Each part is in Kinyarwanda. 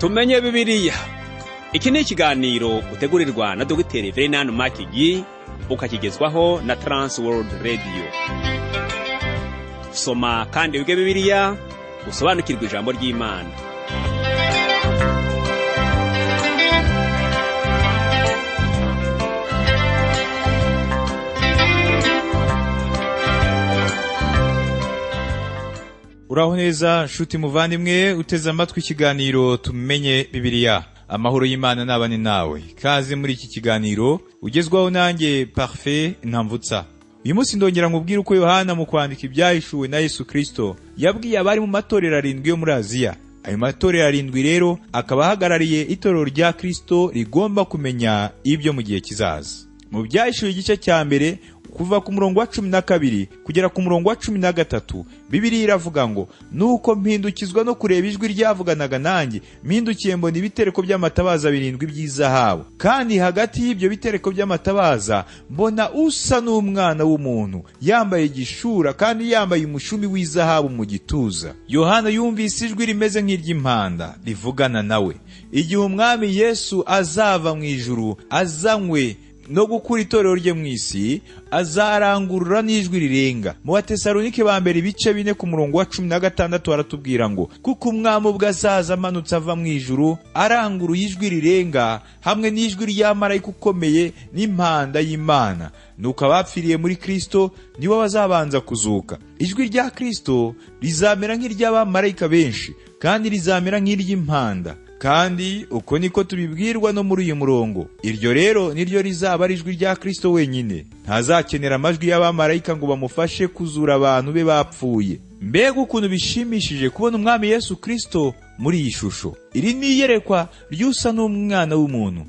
Tumenye Bibiliya. Iki ni ikiganiro utegurirwa na Dr. Verenano Makigi ukakigezwaho na Trans World Radio. Soma kandi wige Bibiliya usobanukirwe ijambo ry'Imana. Uraho neza nshuti muvandimwe uteze amatwi ikiganiro Tumenye Bibiliya. Amahoro y'Imana nabane nawe. Kaze muri iki kiganiro ugezwaho nanjye Parfait Ntamvutsa. Uyu munsi ndongera nkubwira uko Yohana mu kwandika Ibyahishuwe na Yesu Kristo yabwiye abari mu matorero 7 yo muri Aziya. Ayo matorero 7 rero akaba ahagarariye itorero rya Kristo rigomba kumenya ibyo mu gihe kizaza. Mu Byahishuwe igice cya mbere kuva ku murongo wa 12 kugera ku murongo wa 13 Bibiliya iravuga ngo nuko mpindukizwa no kureba ijwi ryavuganaga nanjye mpindukiye mbona ibitereko by'amatabaza 7 by'izahabu kandi hagati y'ibyo bitereko by'amatabaza mbona usa n'umwana w'umuntu yambaye igishura kandi yambaye umushumi w'izahabu mu gituza. Yohana yumvise ijwi rimeze nk'iry'impanda rivugana nawe igihe umwami Yesu azava mu ijuru azanywe no gukura itorero rye mu isi azarangurura n'ijwi rirenga. Mu Batesalonike ba mbere ibice 4 ku murongo wa 16 aratubwira ngo kuko umwami ubwo azaza amanutse ava mu ijuru aranguruye ijwi rirenga hamwe n'ijwi ry'amarayika ukomeye n'impanda y'Imana, nuko abapfiriye muri Kristo nibo bazabanza kuzuka. Ijwi rya Kristo rizamera nk'iry'abamarayika benshi kandi rizamera nk'iry'impanda. Kandi uko niko tubibwirwa no muri uyu murongo. Iryo rero niryo rizaba ari ijwi rya Kristo wenyine. Ntazakenera amajwi y'abamarayika ngo bamufashe kuzura abantu be bapfuye. Mbega ukuntu bishimishije kubona umwami Yesu Kristo muri iyi shusho. Iri ni iyerekwa ryusa n'umwana w'umuntu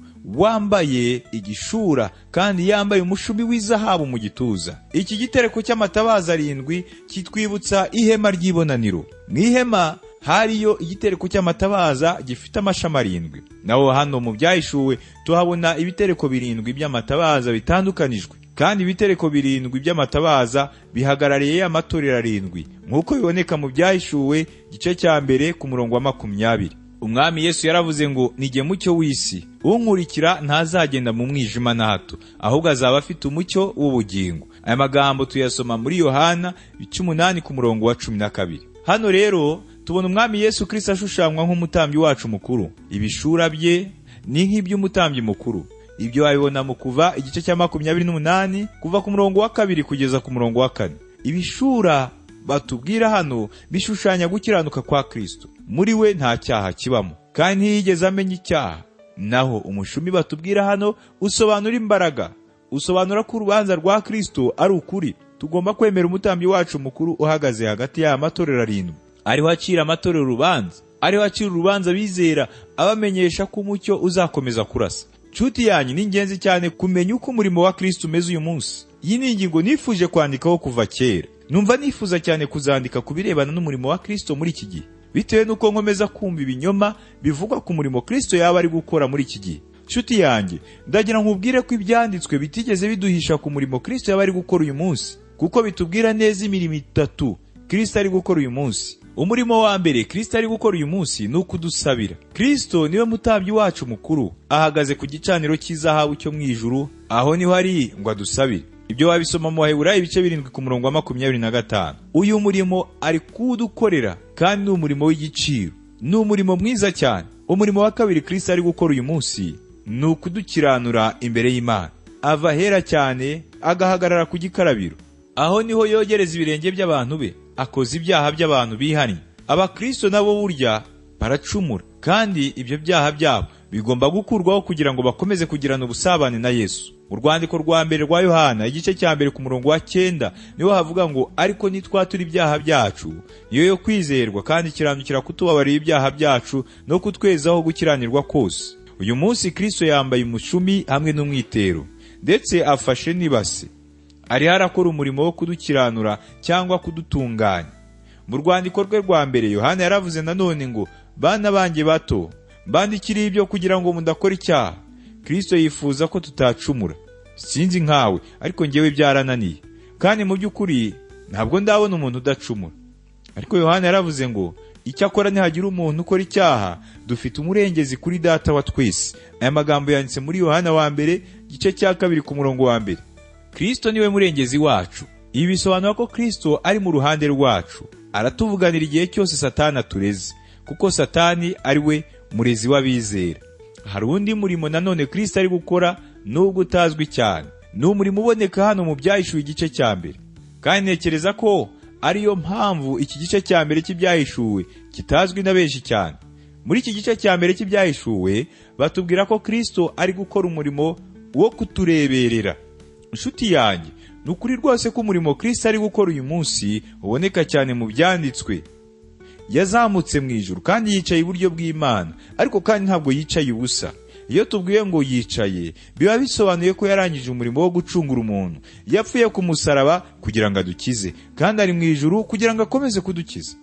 wambaye igishura kandi yambaye umushumi w'izahabu mu gituza. Iki gitereko cy'amatabaza 7 kitwibutsa ihema ry'ibonaniro. N'ihema hariyo igitereko cy'amatabaza gifite amashami 7. Naho hano mu Byahishuwe tuhabona ibitereko 7 by'amatabaza bitandukanijwe. Kandi ibitereko 7 by'amatabaza bihagarariye amatorero 7 nk'uko biboneka mu Byahishuwe gice cya mbere ku murongo wa 20. Umwami Yesu yaravuze ngo nige mucyo w'isi, unkurikira ntazagenda mu mwijima na hato, ahubwo azaba afite umucyo w'ubugingo. Aya magambo tuyasoma muri Yohana 8 ku murongo wa 12. Hano rero tubona umwami Yesu Kristo ashushanywa nk'umutambyi wacu mukuru. Ibishura bye ni nk'iby'umutambyi mukuru. Ibyo wabibona mu Kuva igice cya 28 kuva ku murongo wa 2 kugeza ku murongo wa 4. Ibishura batubwira hano bishushanya gukiranuka kwa Kristo. Muri we nta cyaha kibamo kandi ntiyigeze amenya icyaha. Naho umushumi batubwira hano usobanura imbaraga, usobanura ko urubanza rwa Kristo ari ukuri. Tugomba kwemera umutambyi wacu mukuru uhagaze hagati y'aya matorero 7. Ariho acira amatorero urubanza, ariho acira urubanza bizera abamenyesha ko umucyo uzakomeza kurasa. Nshuti yanyu, ni ingenzi cyane kumenya uko umurimo wa Kristo umeze uyu munsi. Iyi ni ingingo nifuje kwandikaho kuva kera. Numva nifuza cyane kuzandika kubirebana n'umurimo wa Kristo muri iki gihe, bitewe nuko nkomeza kumva ibinyoma bivugwa ku murimo Kristo yaba ari gukora muri iki gihe. Nshuti yanjye, ndagira nkubwire ko ibyanditswe bitigeze biduhisha ku murimo Kristo yaba ari gukora uyu munsi, kuko bitubwira neza imirimo 3 Kristo ari gukora uyu munsi. Umurimo wa mbere Kristo ari gukora uyu munsi ni ukudusabira. Kristo niwe mutambyi wacu mukuru, ahagaze ku gicaniro cy'izahabu cyo mu ijuru, aho niho ari ngo adusabire. Ibyo wabisoma mu Baheburayo ibice 7 ku murongo wa 25. Uyu murimo ari kudukorera kandi ni umurimo w'igiciro, ni umurimo mwiza cyane. Umurimo wa kabiri Kristo ari gukora uyu munsi ni ukudukiranura imbere y'Imana. Ava hera cyane agahagarara ku gikarabiro, aho niho yogereza ibirenge by'abantu be, akoze ibyaha by'abantu bihannye. Abakristo nabo burya baracumura kandi ibyo byaha byabo bigomba gukurwaho kugira ngo bakomeze kugirana ubusabane na Yesu. Mu rwandiko rwa mbere rwa Yohana igice cya mbere ku murongo wa 9 niho havuga ngo ariko nitwatura ibyaha byacu niyo yo kwizerwa kandi kirandukira kutubabarira ibyaha byacu no kutwezaho gukiranirwa kose. Uyu munsi Kristo yambaye umushumi hamwe n'umwitero ndetse afashe n'ibase. Ari harakora umurimo wo kudukiranura cyangwa kudutunganya. Mu rwandiko rwe rwa mbere Yohana yaravuze nanone ngo bana banjye bato bandikiriye ibyo kugira ngo mudakora icyaha. Kristo yifuza ko tutacumura. Sinzi nkawe ariko ngewe byarananiye, kandi mu by'ukuri ntabwo ndabona umuntu udacumura. Ariko Yohana yaravuze ngo Icyakora nihagira umuntu ukora icyaha, dufite umurengezi kuri Data wa twese. Aya magambo yanditse muri Yohana wa mbere igice cya 2 ku murongo wa 1. Kristo niwe murengezi wacu. Ibi bisobanura ko Kristo ari mu ruhande rwacu, aratuvuganira igihe cyose Satani atureze, kuko Satani ari we murezi w'abizera. Hari undi murimo nanone Kristo ari gukora nubwo utazwi cyane. Ni umurimo uboneka hano mu Byahishuwe igice cya 1. Kandi ntekereza ko ariyo mpamvu iki gice cya 1 cy'Ibyahishuwe kitazwi na benshi cyane. Muri iki gice cya 1 cy'Ibyahishuwe batubwira ko Kristo ari gukora umurimo wo kutureberera. Inshuti yanjye, nukuri rwose ko umurimo Kristo ari gukora uyu munsi uboneka cyane mu byanditswe. Yazamutse mu ijuru kandi yicaye iburyo bw'Imana, ariko kandi ntabwo yicaye ubusa. Iyo tubwiye ngo yicaye, biba bisobanuye ko yarangije umurimo wo gucungura umuntu. Yapfuye ku musaraba kugira ngo adukize, kandi ari mu ijuru kugira ngo akomeze kudukiza.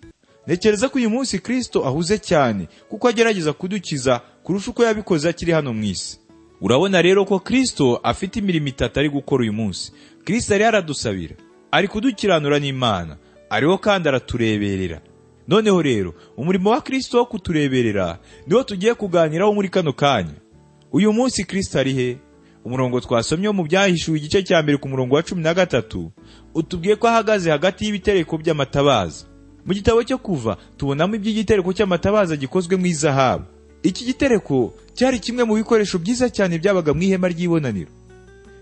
Ntekereza ko uyu munsi Kristo ahuze cyane, kuko agerageza kudukiza kurusha uko yabikoze akiri hano mu isi. Urabona rero ko Kristo afite imirimo 3 ari gukora uyu munsi. Kristo ari aradusabira, ari kudukiranura n'Imana, ariho kandi aratureberera. Noneho rero, umurimo wa Kristo wo kutureberera niwo tugiye kuganiraho muri kano kanya. Uyu munsi Kristo ari he? Umurongo twasomye mu Byahishuwe igice cya 1 ku murongo wa 13 utubwiye ko ahagaze hagati y'ibitereko by'amatabaza. Mu gitabo cyo Kuva tubonamo iby'igitereko cy'amatabaza gikozwe mu izahabu. Iki gitereko cyari kimwe mu bikoresho byiza cyane byabaga mu ihema ry'ibonaniro.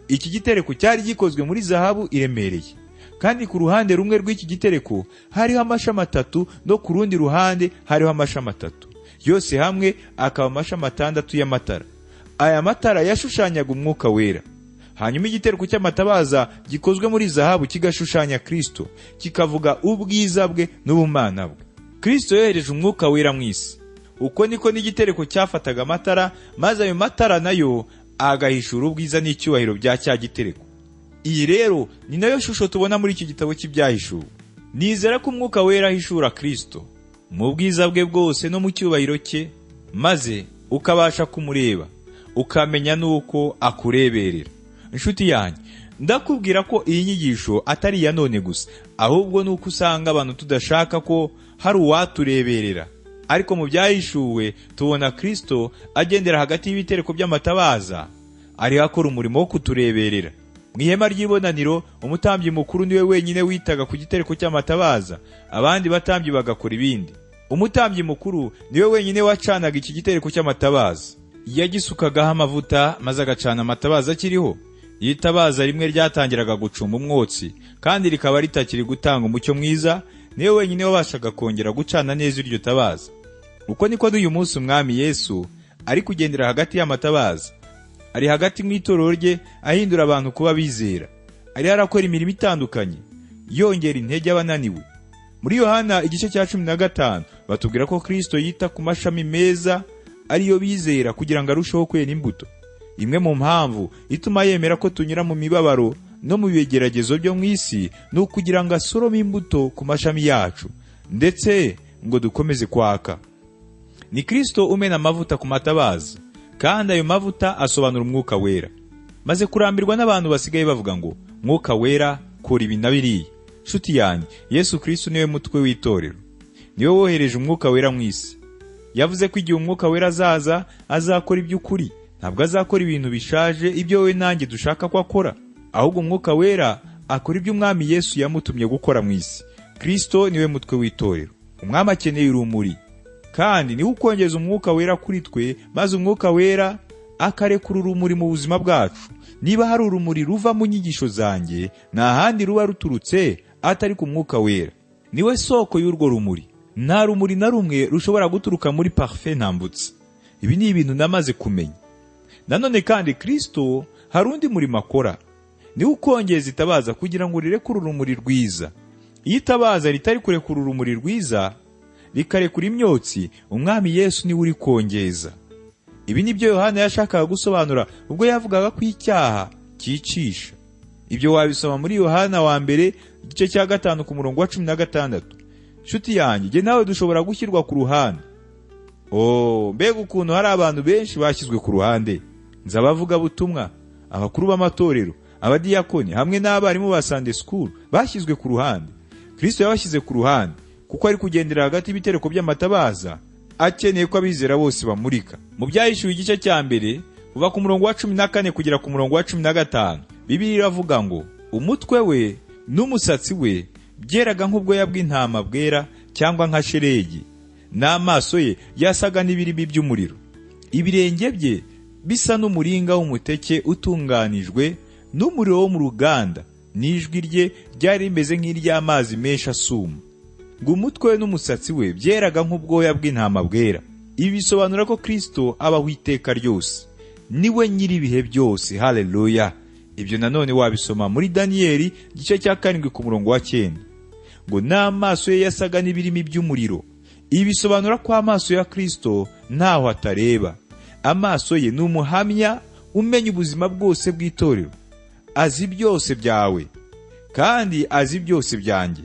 Iki gitereko cyari gikozwe muri zahabu iremereye, kandi ku ruhande rumwe rw'iki gitereko hariho amashami 3 no ku rundi ruhande hariho amashami 3. Yose hamwe akaba amashami 6 y'amatara. Aya matara yashushanyaga umwuka wera. Hanyuma igitereko cy'amatabaza gikozwe muri zahabu kigashushanya Kristo, kikavuga ubwiza bwe n'ubumana bwe. Kristo yohereje umwuka wera mu isi. Uko niko n'igitereko cyafataga amatara, maze ayo matara nayo agahishura ubwiza n'icyubahiro bya cya gitereko. Iyi rero ni nayo shusho tubona muri iki gitabo cy'Ibyahishuwe. Nizera ko umwuka wera ahishura Kristo mu bwiza bwe bwose no mu cyubahiro cye, maze ukabasha kumureba, ukamenya nuko akureberera. Inshuti yanjye, ndakubwira ko iyi nyigisho atari ya none gusa, ahubwo nuko usanga abantu tudashaka ko hari uwatureberera. Ariko mu Byahishuwe tubona Kristo agendera hagati y'ibitereko by'amatabaza, ari akora umurimo wo kutureberera. Mu ihema ry'ibonaniro, umutambyi mukuru niwe wenyine witaga ku gitereko cy'amatabaza, abandi batambyi bagakora ibindi. Umutambyi mukuru niwe wenyine wacanaga iki gitereko cy'amatabaza. Yagisukagaho amavuta maze agacana amatabaza akiriho. Itabaza rimwe ryatangiraga gucumba umwotsi, kandi rikaba ritakiri gutanga umucyo mwiza, niwe wenyine wabashaga kongera gucana neza iryo tabaza. Uko niko n'uyu munsi Umwami Yesu ari kugendera hagati y'amatabaza. Ari hagati mu itorero rye ahindura abantu kuba bizera. Ari arakora imirimo itandukanye, yongera intege abananiwe. Muri Yohana igice cya 15 batubwira ko Kristo yita ku mashami meza ariyo bizera kugira ngo arusheho kwera imbuto. Imwe mu mpamvu ituma yemera ko tunyura mu mibabaro no mu bigeragezo byo mu isi ni ukugira ngo asorome imbuto ku mashami yacu, ndetse ngo dukomeze kwaka. Ni Kristo umena amavuta ku matabaza, kandi ayo mavuta asobanura umwuka wera. Maze kurambirwa n'abantu basigaye bavuga ngo mwuka wera kora ibi na biriya. Nshuti yanjye, Yesu Kristo niwe mutwe w'itorero, niwe wohereje umwuka wera mu isi. Yavuze ko igihe umwuka wera azaza, azakora iby'ukuri, ntabwo azakora ibintu bishaje ibyo wowe nanjye dushaka ko akora, ahubwo umwuka wera akora ibyo Umwami Yesu yamutumye gukora mu isi. Kristo niwe mutwe w'itorero. Umwami akeneye urumuri, kandi niwe ukongeza umwuka wera kuri twe, maze umwuka wera akarekura urumuri mu buzima bwacu. Niba hari urumuri ruva mu nyigisho zanjye, nta handi ruba ruturutse atari ku mwuka wera. Niwe soko y'urwo rumuri. Nta rumuri na rumwe rushobora guturuka muri parfait ntambutse. Ibi ni ibintu namaze kumenya. Nanone kandi Kristo hari undi murimo akora. Niwe ukongeza itabaza kugira ngo rirekure urumuri rwiza. Iyo itabaza ritari kurekura urumuri rwiza, rikarekura imyotsi, Umwami Yesu niwe uri kongeza. Ibi nibyo Yohana yashakaga gusobanura ubwo yavugaga ko icyaha cyicisha. Ibyo wabisoma muri Yohana wa mbere igice cya 5 ku murongo wa 16. Nshuti yanjye, je nawe dushobora gushyirwa ku ruhande. Mbega ukuntu hari abantu benshi bashyizwe ku ruhande. Nzabavuga butumwa, abakuru b'amatorero, abadiyakoni hamwe n'abarimu ba Sunday school bashyizwe ku ruhande. Kristo yabashyize ku ruhande kuko ari kugendera hagati y'ibitereko by'amatabaza, akeneye ko abizera bose bamurika. Mu Byahishuwe igice cya mbere kuva ku murongo wa 14 kugera ku murongo wa 15, Bibiliya iravuga ngo umutwe we n'umusatsi we byeraga nk'ubwoya bw'intama bwera cyangwa nka shelegi, n'amaso ye yasaga n'ibirimi by'umuriro, ibirenge bye bisa n'umuringa w'umuteke utunganijwe n'umuriro wo mu ruganda, n'ijwi rye ryari rimeze nk'iry'amazi menshi asuma. Ngo umutwe we n'umusatsi we byeraga nk'ubwoya bw'intama bwera. Ibi bisobanura ko Kristo abaho iteka ryose, niwe nyiri ibihe byose. Haleluya! Ibyo nanone wabisoma muri Daniyeli igice cya 7 ku murongo wa 9. Ngo n'amaso ye yasaga n'ibirimi by'umuriro. Ibi bisobanura ko amaso ya Kristo ntaho atareba. Amaso ye ni umuhamya umenya ubuzima bwose bw'itorero. Azi byose byawe kandi azi byose byanjye.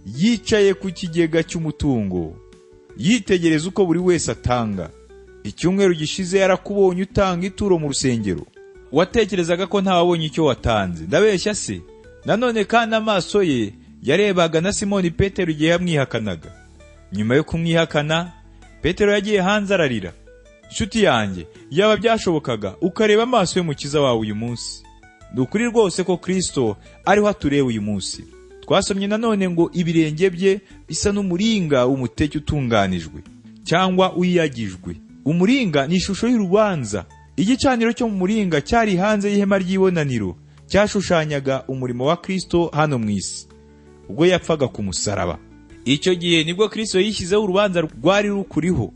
Yicaye ku kigega cy'umutungo, yitegereza uko buri wese atanga. Icyumweru gishize yarakubonye utanga ituro mu rusengero. Watekerezaga ko ntawabonye icyo watanze. Ndabeshya se? Nanone kandi amaso ye yarebaga na Simoni Petero igihe yamwihakanaga. Nyuma yo kumwihakana, Petero yagiye hanze ararira. Nshuti yanjye, yaba byashobokaga ukareba amaso y'umukiza wawe uyu munsi. Ni ukuri rwose ko Kristo ariho atureba uyu munsi. Twasomye nanone ngo ibirenge bye bisa n'umuringa w'umuteke utunganijwe cyangwa uyagijwe. Umuringa ni ishusho y'urubanza. Igicaniro cyo mu muringa cyari hanze y'ihema ry'ibonaniro, cyashushanyaga umurimo wa Kristo hano mu isi ubwo yapfaga ku musaraba. Icyo gihe nibwo Kristo yishyizeho urubanza rwari rukuriho,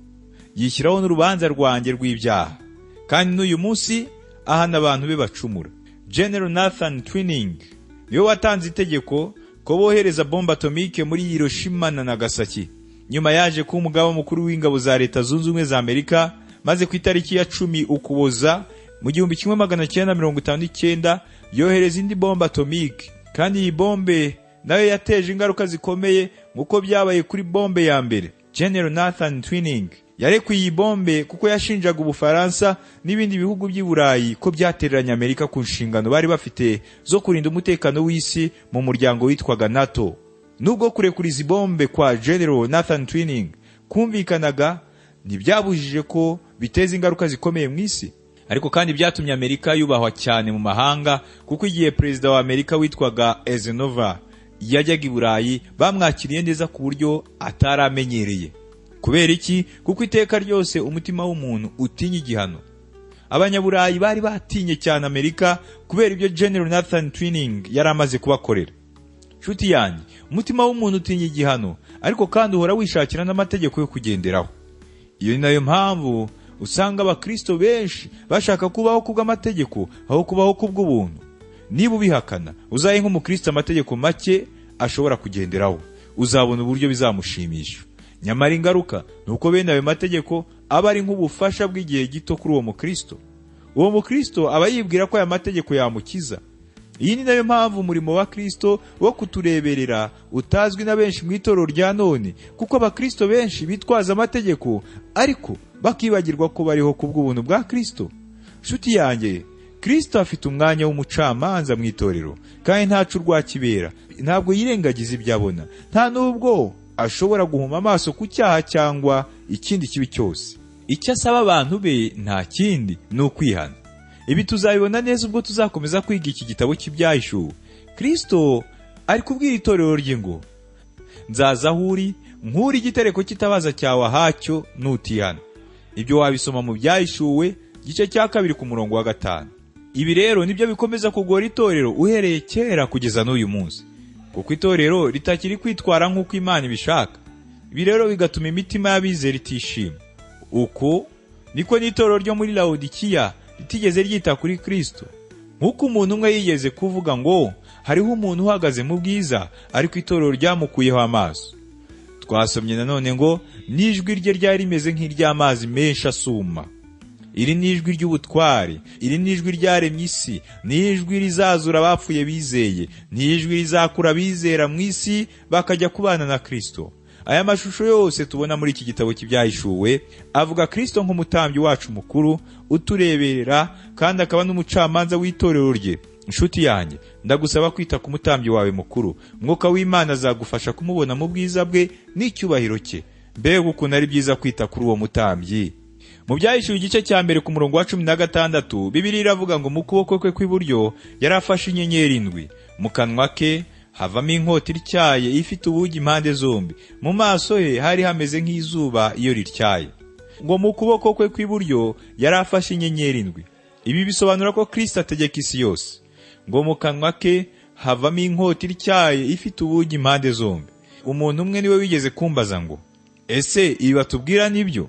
yishyiraho n'urubanza rwanjye rw'ibyaha, kandi n'uyu munsi ahana abantu be bacumura. General Nathan Twining niwe watanze itegeko ko bohereza bombe atomike muri Hiroshima na Nagasaki. Nyuma yaje kuba umugaba mukuru w'ingabo za Leta Zunze Ubumwe za Amerika, maze ku itariki ya 10 Ukuboza mu 1959 yohereza indi bombe atomike, kandi iyi bombe nayo yateje ingaruka zikomeye nk'uko byabaye kuri bombe ya mbere. General Nathan Twining yarekuye iyi bombe kuko yashinjaga Ubufaransa n'ibindi bihugu by'i Burayi ko byatereranya Amerika ku nshingano bari bafite zo kurinda umutekano w'isi mu muryango witwaga NATO. Nubwo kurekura izi bombe kwa General Nathan Twining kumvikanaga, ntibyabujije ko biteza ingaruka zikomeye mu isi, ariko kandi byatumye Amerika yubahwa cyane mu mahanga, kuko igihe perezida wa Amerika witwaga Eisenhower yajyaga i Burayi bamwakiriye neza ku buryo ataramenyereye. Kubera iki? Kuko iteka ryose umutima w'umuntu utinya igihano. Abanyaburayi bari batinye cyane Amerika kubera ibyo General Nathan Twining yari amaze kubakorera. Nshuti yanjye, umutima w'umuntu utinya igihano, ariko kandi uhora wishakira n'amategeko yo kugenderaho. Iyo ni nayo mpamvu usanga abakristo benshi bashaka kubaho kubw'amategeko aho kubaho kubw'ubuntu. Niba ubihakana, uzaye nk'umukristo amategeko make ashobora kugenderaho, uzabona uburyo bizamushimisha. Nyamara ingaruka nuko bene ayo mategeko aba ari nk'ubufasha bw'igihe gito kuri uwo mukristo. Uwo mukristo aba yibwira ko aya mategeko yamukiza. Iyi ni nayo mpamvu umurimo wa Kristo wo kutureberera utazwi na benshi mu itorero rya none, kuko abakristo benshi bitwaza amategeko ariko bakibagirwa ko bariho kubw'ubuntu bwa Kristo. Nshuti yanjye, Kristo afite umwanya w'umucamanza mu itorero, kandi ntacu rwakibera. Ntabwo yirengagiza ibyo abona, nta nubwo ashobora guhuma amaso ku cyaha cyangwa ikindi kibi cyose. Icyo asaba abantu be nta kindi ni ukwihana. Ibi tuzabibona neza ubwo tuzakomeza kwiga iki gitabo cy'Ibyahishuwe. Kristo ari kubwira itorero rye ngo nzaza aho uri, nkuri igitereko cy'itabaza cyawe ahacyo nutihana. Ibyo wabisoma mu Byahishuwe igice cya 2 ku murongo wa 5. Ibi rero nibyo bikomeza kugora itorero uhereye kera kugeza n'uyu munsi, kuko itorero ritakiri kwitwara nk'uko Imana ibishaka. Ibi rero bigatuma imitima y'abizera itishima. Uko niko n'itorero ryo muri Laodikiya ritigeze ryita kuri Kristo. Nk'uko umuntu umwe yigeze kuvuga ngo hariho umuntu uhagaze mu bwiza, ariko itorero ryamukuyeho amaso. Twasomye nanone ngo n'ijwi rye ryari rimeze nk'iry'amazi menshi asuma. Iri ni ijwi ry'ubutware, iri ni ijwi ryaremye isi, ni ijwi rizazura abapfuye bizeye, ni ijwi rizakura bizera mu isi bakajya kubana na Kristo. Aya mashusho yose tubona muri iki gitabo cy'Ibyahishuwe avuga Kristo nk'umutambyi wacu mukuru utureberera, kandi akaba n'umucamanza w'itorero rye. Inshuti yanjye, ndagusaba kwita ku mutambyi wawe mukuru. Mwuka w'Imana azagufasha kumubona mu bwiza bwe n'icyubahiro cye. Mbega ukuntu ari byiza kwita kuri uwo mutambyi. Mu Byahishuwe igice cya mbere ku murongo wa 16, Bibiliya iravuga ngo mu kuboko kwe kw'iburyo yari afashe inyenyeri 7, mu kanwa ke havamo inkota Rityaye ifite ubugi impande zombi, mu maso he hari hameze nk'izuba iyo rityaye. Ngo mu kuboko kwe kw'iburyo yari afashe inyenyeri 7. Ibi bisobanura ko Kristo ategeka isi yose. Ngo mu kanwa ke havamo inkota Rityaye ifite ubugi impande zombi. Umuntu umwe niwe wigeze kumbaza ngo, ese ibi batubwira nibyo?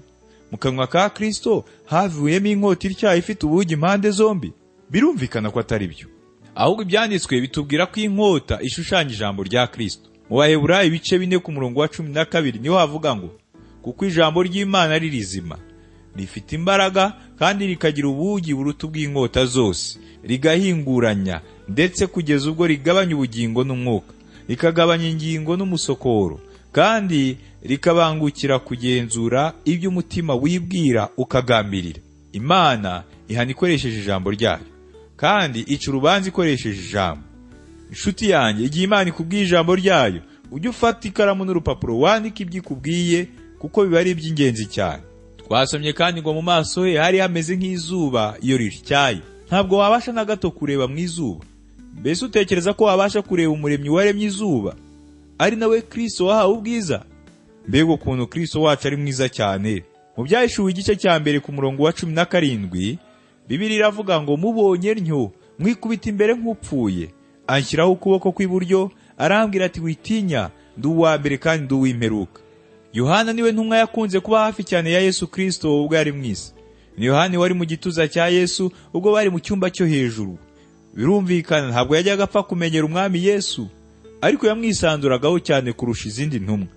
Mu kanwa ka Kristo havuyemo inkota Rityaye ifite ubugi impande zombi? Birumvikana ko atari byo. Ahubwo ibyanditswe bitubwira ko inkota ishushanya ijambo rya Kristo. Mu Baheburayo ibice 4 ku murongo wa 12 niho havuga ngo, kuko ijambo ry'Imana ari rizima, rifite imbaraga kandi rikagira ubugi buruta ubw'inkota zose, rigahinguranya ndetse kugeza ubwo rigabanya ubugingo n'umwuka, rikagabanya ingingo n'umusokoro, kandi rikabangukira kugenzura ibyo umutima wibwira ukagambirira. Imana ihana ikoresheje ijambo ryayo, kandi ica urubanza ikoresheje ijambo. Inshuti yanjye, igihe Imana ikubwiye ijambo ryayo, ujye ufata ikaramu n'urupapuro wandike ibyo ikubwiye, kuko biba ari iby'ingenzi cyane. Twasomye kandi ngo mu maso he hari hameze nk'izuba iyo rityaye. Ntabwo wabasha na gato kureba mu izuba. Mbese utekereza ko wabasha kureba umuremyi waremye izuba, ari nawe Kristo wahawe ubwiza? Mbega ukuntu Kristo wacu ari mwiza cyane. Mu Byahishuwe igice cya mbere ku murongo wa 17, Bibiliya iravuga ngo mubonye ntyo mwikubita imbere nk'upfuye, anshyiraho ukuboko kw'iburyo, arambwira ati witinya, ndi uwa mbere kandi ndi uw'imperuka. Yohana niwe ntumwa yakunze kuba hafi cyane ya Yesu Kristo ubwo yari mwisi. Ni Yohana wari mu gituza cya Yesu ubwo bari mu cyumba cyo hejuru. Birumvikana ntabwo yajyaga apfa kumenyera umwami Yesu, ariko yamwisanduragaho cyane kurusha izindi ntumwa.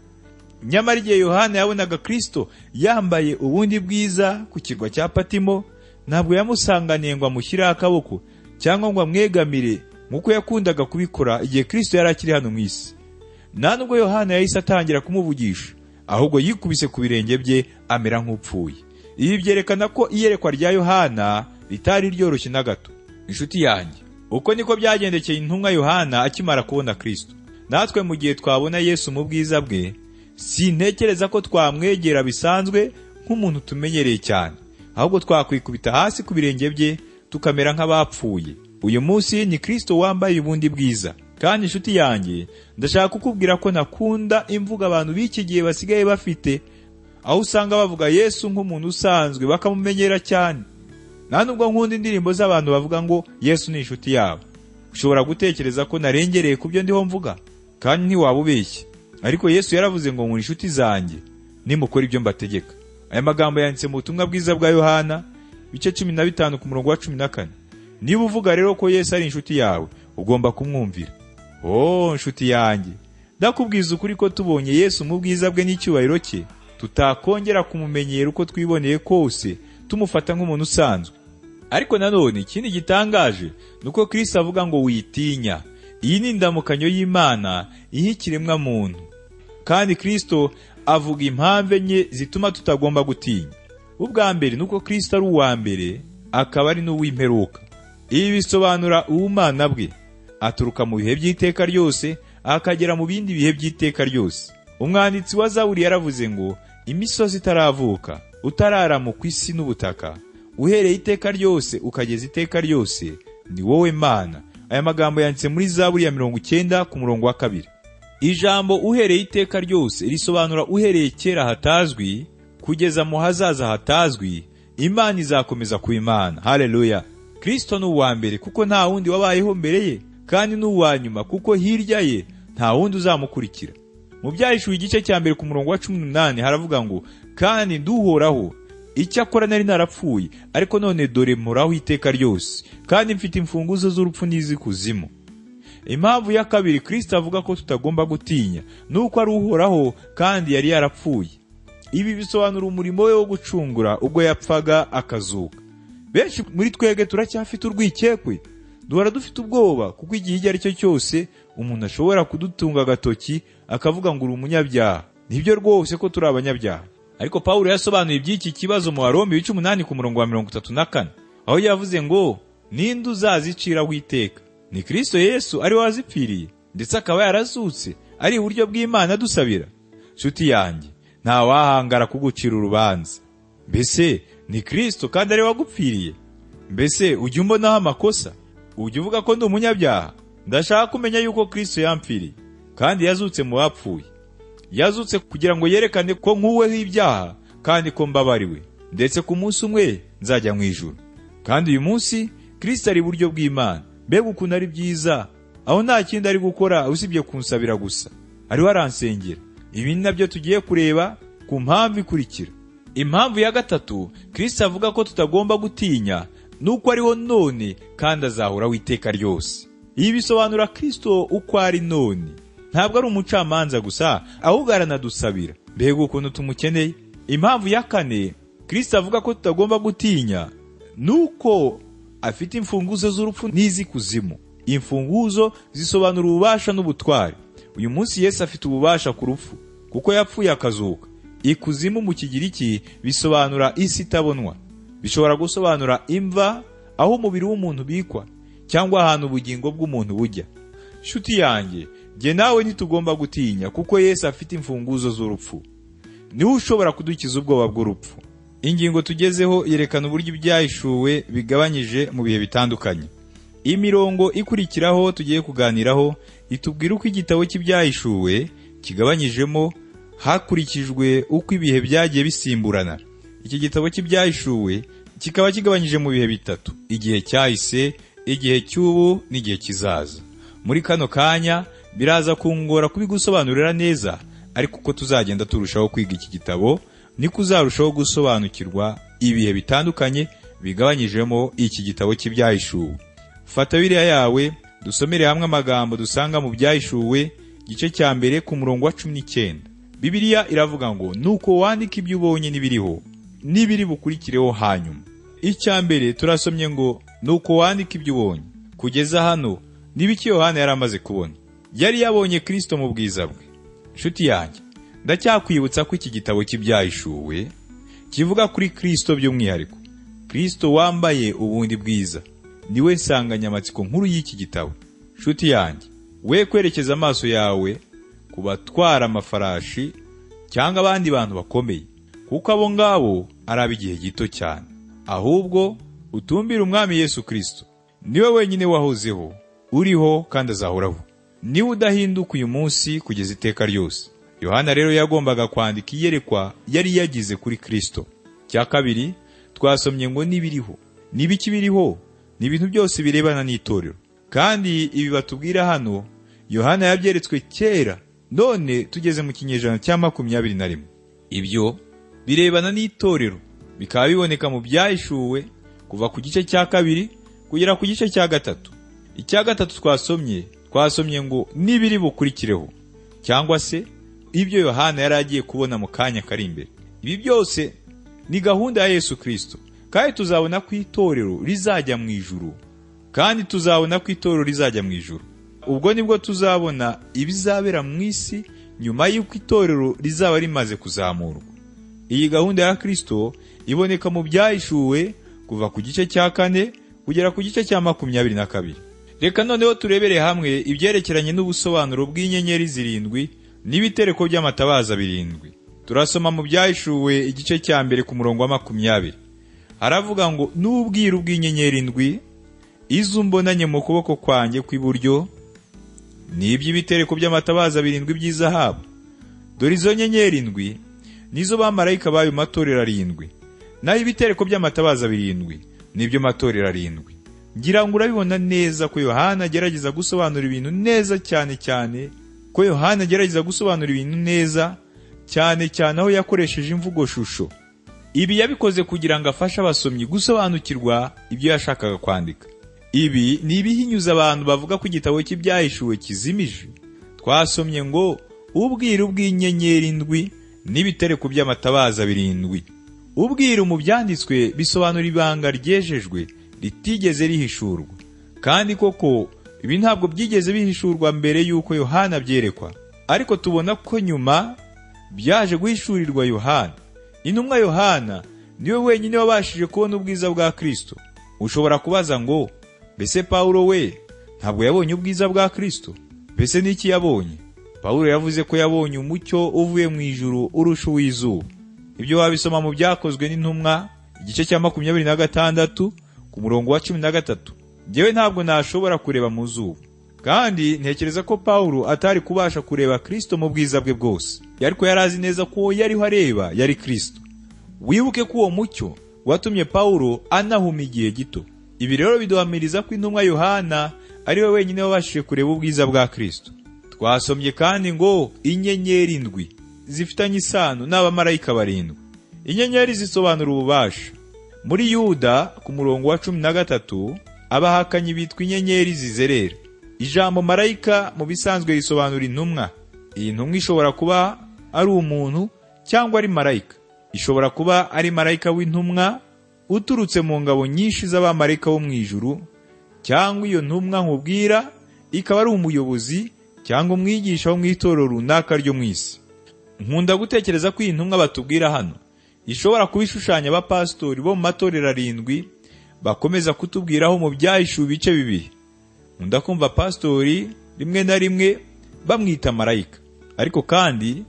Nyamara igihe Yohana yabonaga Kristo yambaye ubundi bwiza ku kirwa cya Patimo, ntabwo yamusanganiye ngo amushyire akaboko cyangwa ngo amwegamire nk'uko yakundaga kubikora igihe Kristo yari akiri hano mu isi. Nta nubwo Yohana yahise atangira kumuvugisha, ahubwo yikubise ku birenge bye amera nk'upfuye. Ibi byerekana ko iyerekwa rya Yohana ritari ryoroshye na gato. Inshuti yanjye, uko niko byagendekeye intumwa Yohana akimara kubona Kristo. Natwe mu gihe twabona Yesu mu bwiza bwe, sintekereza ko twamwegera bisanzwe nk'umuntu tumenyereye cyane, ahubwo twakwikubita hasi ku birenge bye tukamera nk'abapfuye. Uyu munsi ni Kristo wambaye ubundi bwiza. Kandi inshuti yanjye, ndashaka kukubwira ko nakunda imvuga abantu b'iki gihe basigaye bafite, aho usanga bavuga Yesu nk'umuntu usanzwe bakamumenyera cyane. Nta nubwo nkunda indirimbo z'abantu bavuga ngo Yesu ni inshuti yabo. Ushobora gutekereza ko narengereye ku byo ndiho mvuga, kandi ntiwaba ubeshye. Ariko Yesu yaravuze ngo muri inshuti zanjye nimukora ibyo mbategeka. Aya magambo yanditse mu butumwa bwiza bwa Yohana ibice 15 ku murongo wa 14. Niba uvuga rero ko Yesu ari inshuti yawe, ugomba kumwumvira. Inshuti yanjye, ndakubwiza ukuri ko tubonye Yesu mu bwiza bwe n'icyubahiro cye, tutakongera kumumenyera uko twiboneye kose, tumufata nk'umuntu usanzwe. Ariko nanone ikindi gitangaje nuko Kristo avuga ngo witinya. Iyi ni indamukanyo y'Imana ihikiremwa muntu. Kandi Kristo avuga impamvu enye zituma tutagomba gutinya. Ubwa mbere nuko Kristo ari uwa mbere, akaba ari n'uw'imperuka. Ibi bisobanura ubumana bwe. Aturuka mu bihe by'iteka ryose, akagera mu bindi bihe by'iteka ryose. Umwanditsi wa Zaburi yaravuze ngo imisozi itaravuka, utararama ku isi n'ubutaka, uhereye iteka ryose ukageza iteka ryose, ni wowe Mana. Aya magambo yanditse muri Zaburi ya 90 ku murongo wa 2. Ijambo uhereye iteka ryose risobanura uhereye kera hatazwi kugeza mu hazaza hatazwi. Imana izakomeza kuba Imana. Haleluya. Kristo ni uwa mbere kuko nta wundi wabayeho mbere ye, kandi ni uwa nyuma kuko hirya ye nta wundi uzamukurikira. Mu Byahishuwe igice cya mbere ku murongo wa 18 haravuga ngo kandi nduhoraho, icyakora nari narapfuye, ariko none dore mporaho iteka ryose, kandi mfite imfunguzo z'urupfu n'iz'ikuzimu. Impamvu ya kabiri Kristo avuga ko tutagomba gutinya nuko ari uhoraho kandi yari yarapfuye. Ibi bisobanura umurimo we wo gucungura ubwo yapfaga akazuka. Benshi muri twege turacyafite urwikekwe, duhora dufite ubwoba kuko igihe icyo ari cyo cyose umuntu ashobora kudutunga agatoki akavuga ngo uri umunyabyaha. Nibyo rwose ko turi abanyabyaha. Ariko Pawulo yasobanuye iby'iki kibazo mu Waroma 8 ku murongo wa 34, aho yavuze ngo ninde uzaziciraho iteka? Ni Kristo Yesu ari wazipfiriye, ndetse akaba yarazutse ari iburyo bw'Imana dusabira. Nshuti yanjye, nta wahangara kugucira urubanza. Mbese ni Kristo kandi ari wagupfiriye? Mbese ujya umbonaho amakosa? Ujya uvuga ko ndi umunyabyaha? Ndashaka kumenya yuko Kristo yampfiriye kandi yazutse mu bapfuye. Yazutse kugira ngo yerekane ko nkuweho ibyaha kandi ko mbabariwe, ndetse ku munsi umwe nzajya mu ijuru. Kandi uyu munsi Kristo ari iburyo bw'Imana. Mbega ukuntu ari byiza, aho nta kindi ari gukora usibye kunsabira gusa. Ariho aransengera. Ibi ni nabyo tugiye kureba ku mpamvu ikurikira. Impamvu ya gatatu Kristo avuga ko tutagomba gutinya, nuko ariho none kandi azahoraho iteka ryose. Ibi bisobanura Kristo uko ari none. Ntabwo ari umucamanza gusa, ahubwo aranadusabira. Mbega ukuntu tumukeneye. Impamvu ya kane Kristo avuga ko tutagomba gutinya, nuko afite imfunguzo z'urupfu n'iz'ikuzimu. Imfunguzo zisobanura ububasha n'ubutware. Uyu munsi Yesu afite ububasha ku rupfu, kuko yapfuye akazuka. Ikuzimu mu Kigiriki bisobanura isi itabonwa. Bishobora gusobanura imva, aho umubiri w'umuntu ubikwa, cyangwa ahantu ubugingo bw'umuntu bujya. Nshuti yanjye, jye nawe ntitugomba gutinya, kuko Yesu afite imfunguzo z'urupfu. Niwe ushobora kudukiza ubwoba bw'urupfu. Ingingo tugezeho yerekana uburyo Ibyahishuwe bigabanyije mu bihe bitandukanye. Imirongo ikurikiraho tugiye kuganiraho itubwira uko igitabo cy'Ibyahishuwe kigabanyijemo hakurikijwe uko ibihe byagiye bisimburana. Iki gitabo cy'Ibyahishuwe kikaba kigabanyije mu bihe bitatu: igihe cyahise, igihe cy'ubu n'igihe kizaza. Muri kano kanya biraza kungora kubigusobanurira neza, ariko uko tuzagenda turushaho kwiga iki gitabo niko uzarushaho gusobanukirwa ibihe bitandukanye bigabanyijemo iki gitabo cy'Ibyahishuwe. Fata Bibiliya yawe dusomere hamwe amagambo dusanga mu Byahishuwe gice cya mbere ku murongo wa 19. Bibiliya iravuga ngo, nuko wandika ibyo ubonye n'ibiriho n'ibiri bukurikireho hanyuma. Icya mbere turasomye ngo, nuko wandika ibyo ubonye. Kugeza hano nibiki Yohana yari amaze kubona? Yari yabonye Kristo mu bwiza bwe. Nshuti yanjye, ndacyakwibutsa ko iki gitabo cy'Ibyahishuwe kivuga kuri Kristo by'umwihariko. Kristo wambaye ubundi bwiza niwe nsanganyamatsiko nkuru y'iki gitabo. Nshuti yanjye, we kwerekeza amaso yawe ku batwara amafarashi cyangwa abandi bantu bakomeye, kuko abo ngabo ari igihe gito cyane. Ahubwo utumbire Umwami Yesu Kristo. Niwe wenyine wahozeho, uriho kandi azahoraho. Niwe udahinduka uyu munsi kugeza iteka ryose. Yohana rero yagombaga kwandika iyerekwa yari yagize kuri Kristo. Cya kabiri twasomye ngo nibiriho. Nibiki biriho? Ni ibintu byose birebana n'itorero. Kandi ibi batubwira hano Yohana yabyeretswe kera, none tugeze mu kinyejana cya 21. Ibyo birebana n'itorero bikaba biboneka mu Byahishuwe kuva ku gice cya kabiri kugera ku gice cya gatatu. Icya gatatu twasomye ngo nibiri bukurikireho, cyangwa se ibyo Yohana yari agiye kubona mu kanya kari imbere. Ibi byose ni gahunda ya Yesu Kristo, kandi tuzabona ko itorero rizajya mu ijuru. Kandi tuzabona ko itorero rizajya mu ijuru. Ubwo nibwo tuzabona ibizabera mu isi nyuma y'uko itorero rizaba rimaze kuzamurwa. Iyi gahunda ya Kristo iboneka mu Byahishuwe kuva ku gice cya 4 kugera ku gice cya 22. Reka noneho turebere hamwe ibyerekeranye n'ubusobanuro bw'inyenyeri 7 n'ibitereko by'amatabaza 7. Turasoma mu Byahishuwe igice cya mbere ku murongo wa 20. Haravuga ngo, n'ubwiru bw'inyenyeri 7 izo mbonanye mu kuboko kwanjye kw'iburyo n'iby'ibitereko by'amatabaza 7 by'izahabu. Dore izo nyenyeri 7 nizo bamarayika bayo matorero 7, naho ibitereko by'amatabaza 7 nibyo matorero 7. Ngira ngo urabibona neza ko Yohana agerageza gusobanura ibintu neza cyane aho yakoresheje imvugo shusho. Ibi yabikoze kugira ngo afashe abasomyi gusobanukirwa ibyo yashakaga kwandika. Ibi ni ibihinyuza abantu bavuga ko igitabo cy'Ibyahishuwe kizimije. Twasomye ngo ubwiru bw'inyenyeri 7 n'ibitereko by'amatabaza 7. Ubwiru mu byanditswe bisobanura ibanga ryejejwe ritigeze rihishurwa. Kandi koko ibi ntabwo byigeze bihishurwa mbere y'uko Yohana byerekwa, ariko tubona ko nyuma byaje guhishurirwa Yohana. Intumwa Yohana niwe wenyine wabashije kubona ubwiza bwa Kristo. Ushobora kubaza ngo, mbese Paulo we ntabwo yabonye ubwiza bwa Kristo. Mbese n'iki yabonye? Pawulo yavuze ko yabonye umucyo uvuye mu ijuru urusha uw'izuba. Ibyo wabisoma mu Byakozwe n'Intumwa igice cya 26 ku murongo wa 13. Jewe ntabwo nashobora kureba mu zuba, kandi ntekereza ko Pawulo atari kubasha kureba Kristo mu bwiza bwe bwose. Yariko yarazi neza ko yariho areba yari Kristo. Wibuke ko uwo mucyo watumye Pawulo anahuma igihe gito. Ibi rero biduhamiriza ko intumwa Yohana ari we wenyine wabashije kureba ubwiza bwa Kristo. Twasomye kandi ngo inyenyeri 7 zifitanye isano n'abamarayika 7. Inyenyeri zisobanura ububasha. Muri Yuda ku murongo wa 13 abahakanyi bitwa inyenyeri zizerera. Ijambo marayika mu bisanzwe risobanura intumwa. Iyi ntumwa ishobora kuba ari umuntu cyangwa ari marayika. Ishobora kuba ari marayika w'intumwa uturutse mu ngabo nyinshi z'abamarayika bo mu ijuru, cyangwa iyo ntumwa nkubwira ikaba ari umuyobozi cyangwa umwigisha wo mu itorero runaka ryo mu isi. Nkunda gutekereza ko iyi ntumwa batubwira hano ishobora kuba ishushanya abapasitori bo mu matorero 7 bakomeza kutubwiraho mu Byahishuwe ibice 2. Nkunda kumva pastori rimwe na rimwe bamwita marayika, ariko kandi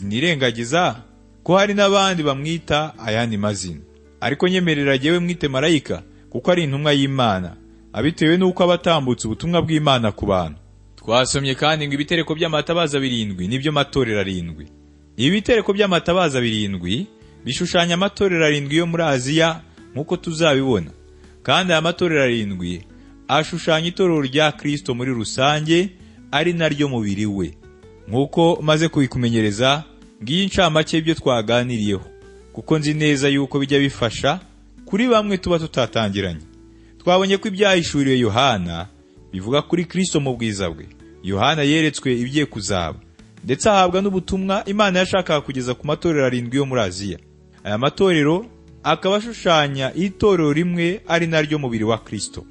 sinirengagiza ko hari n'abandi bamwita ayandi mazina. Ariko nyemerera jewe mwite marayika kuko ari intumwa y'Imana, abitewe n'uko abatambutse ubutumwa bw'Imana ku bantu. Twasomye kandi ngo ibitereko by'amatabaza 7 nibyo matorero 7. Ibitereko by'amatabaza 7 bishushanya amatorero 7 yo muri Aziya nk'uko tuzabibona, kandi aya matorero 7 ashushanya itorero rya Kristo muri rusange, ari naryo mubiri we. Nk'uko maze kubikumenyereza, ngiye incamake y'ibyo twaganiriyeho, kuko nzi neza yuko bijya bifasha kuri bamwe tuba tutatangiranye. Twabonye ko Ibyahishuwe Yohana bivuga kuri Kristo mu bwiza bwe. Yohana yeretswe ibigiye kuzaba, ndetse ahabwa n'ubutumwa Imana yashakaga kugeza ku matorero 7 yo muri Aziya. Aya matorero akaba ashushanya itorero rimwe, ari naryo mubiri wa Kristo.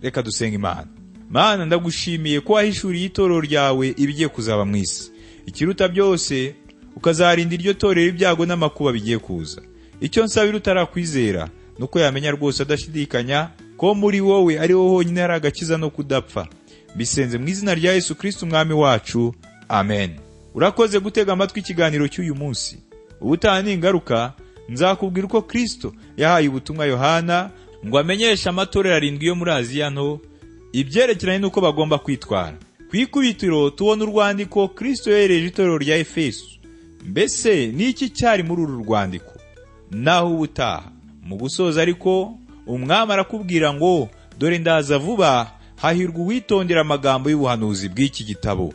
Reka dusenga Imana. Mana, ndagushimiye ko wahishuriye itorero ryawe ibigiye kuzaba mu isi. Ikiruta byose ukazarinda iryo torero ibyago n'amakuba bigiye kuza. Icyo nsabira utarakwizera nuko yamenya rwose adashidikanya ko muri wowe ari wo honyine hari agakiza no kudapfa. Bisenze mu izina rya Yesu Kristo umwami wacu. Amen. Urakoze gutega amatwi ikiganiro cy'uyu munsi. Ubutaha ningaruka nzakubwira uko Kristo yahaye ubutumwa Yohana ngo amenyeshe amatorero 7 yo muri Aziya nto ibyerekeranye n'uko bagomba kwitwara. Kwikubitiro tubona urwandiko Kristo yohereje itorero rya Efeso. Mbese niki cyari muri uru rwandiko? Naho ubutaha mu gusoza ariko umwami arakubwira ngo dore ndaza vuba, hahirwa uwitondera amagambo y'ubuhanuzi bw'iki gitabo.